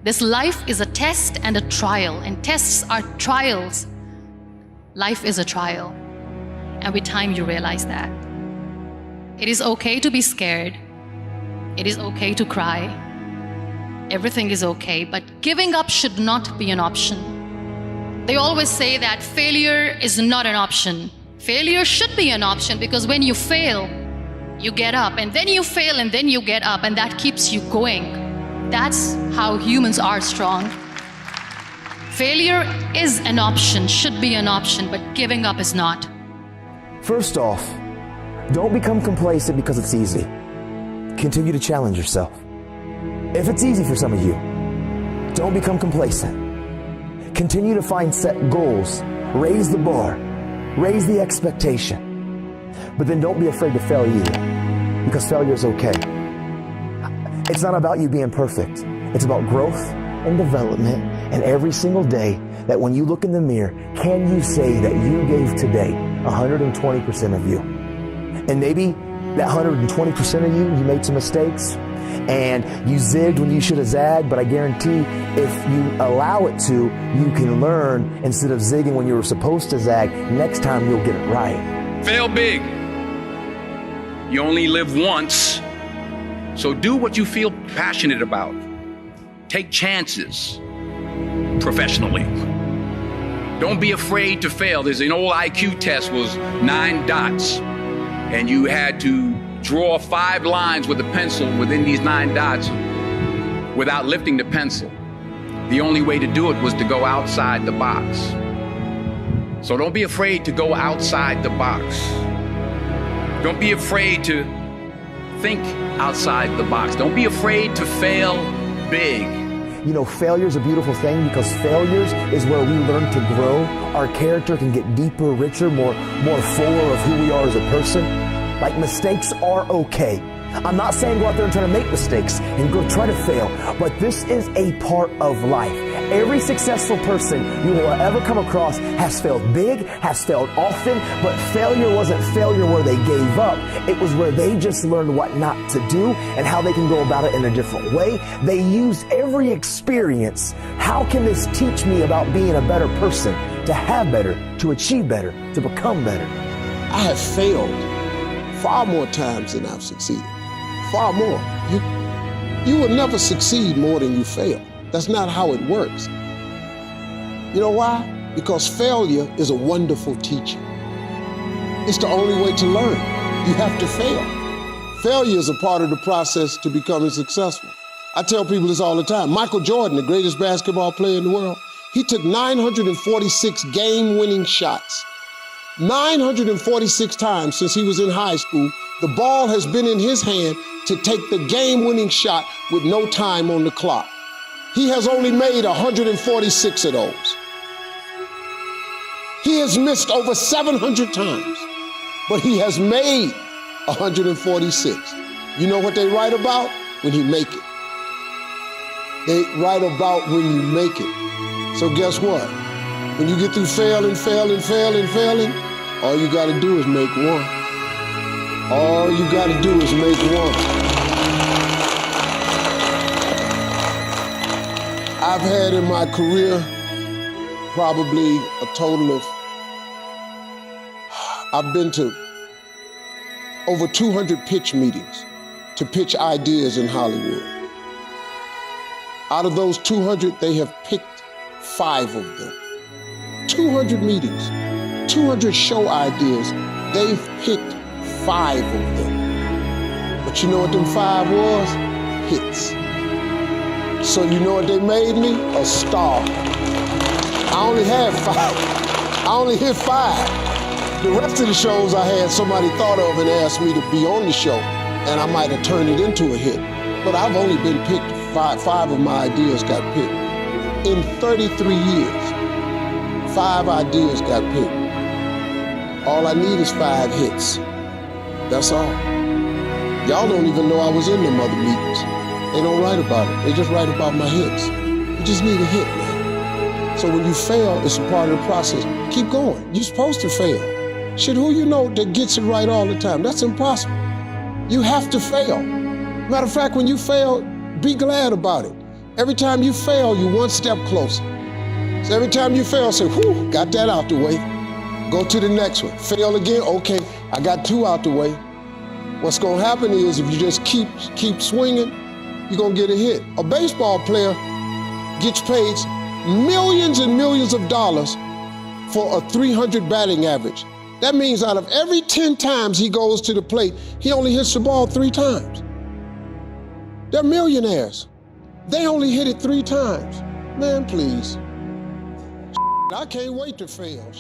This life is a test and a trial, and tests are trials. Life is a trial, and with time you realize that. It is okay to be scared. It is okay to cry. Everything is okay, but giving up should not be an option. They always say that failure is not an option. Failure should be an option, because when you fail, you get up, and then you fail, and then you get up, and that keeps you going. That's how humans are strong. Failure is an option, should be an option, but giving up is not. First off, don't become complacent because it's easy. Continue to challenge yourself. If it's easy for some of you, don't become complacent. Continue to find set goals, raise the bar, raise the expectation. But then don't be afraid to fail either, because failure is okay. It's not about you being perfect. It's about growth and development, and every single day that when you look in the mirror, can you say that you gave today 120% of you? And maybe that 120% of you made some mistakes, and you zigged when you should have zagged, but I guarantee if you allow it to, you can learn instead of zigging when you were supposed to zag. Next time you'll get it right. Fail big. You only live once, so do what you feel passionate about. Take chances professionally. Don't be afraid to fail. There's an old IQ test, was 9 dots, and you had to draw 5 lines with a pencil within these 9 dots without lifting the pencil. The only way to do it was to go outside the box. So don't be afraid to go outside the box. Don't be afraid to think outside the box. Don't be afraid to fail big. You know, failure is a beautiful thing, because failures is where we learn to grow. Our character can get deeper, richer, more fuller of who we are as a person. Like, mistakes are okay. I'm not saying go out there and try to make mistakes and go try to fail, but this is a part of life. Every successful person you will ever come across has failed big, has failed often, but failure wasn't failure where they gave up. It was where they just learned what not to do and how they can go about it in a different way. They used every experience. How can this teach me about being a better person, to have better, to achieve better, to become better? I have failed far more times than I've succeeded. Far more. You will never succeed more than you fail. That's not how it works. You know why? Because failure is a wonderful teacher. It's the only way to learn. You have to fail. Failure is a part of the process to becoming successful. I tell people this all the time. Michael Jordan, the greatest basketball player in the world, he took 946 game-winning shots. 946 times since he was in high school, the ball has been in his hand to take the game-winning shot with no time on the clock. He has only made 146 of those. He has missed over 700 times, but he has made 146. You know what they write about? When you make it. They write about when you make it. So guess what? When you get through failing, all you gotta do is make one. All you gotta do is make one. I've had in my career probably a total of, I've been to over 200 pitch meetings to pitch ideas in Hollywood. Out of those 200, they have picked 5 of them. 200 meetings, 200 show ideas, they've picked 5 of them. But you know what them 5 was? Hits. So you know what they made me? A star. I only had 5. I only hit 5. The rest of the shows I had somebody thought of and asked me to be on the show, and I might have turned it into a hit. But I've only been picked 5 of my ideas got picked. In 33 years, 5 ideas got picked. All I need is 5 hits. That's all. Y'all don't even know I was in them other meetings. They don't write about it. They just write about my hits. You just need a hit, man. So when you fail, it's a part of the process. Keep going. You're supposed to fail. Shit, who you know that gets it right all the time? That's impossible. You have to fail. Matter of fact, when you fail, be glad about it. Every time you fail, you're one step closer. So every time you fail, say, whew, got that out the way. Go to the next one. Fail again, okay, I got 2 out the way. What's gonna happen is if you just keep swinging, you're gonna get a hit. A baseball player gets paid millions and millions of dollars for a 300 batting average. That means out of every 10 times he goes to the plate, he only hits the ball 3 times. They're millionaires. They only hit it 3 times. Man, please. I can't wait to fail.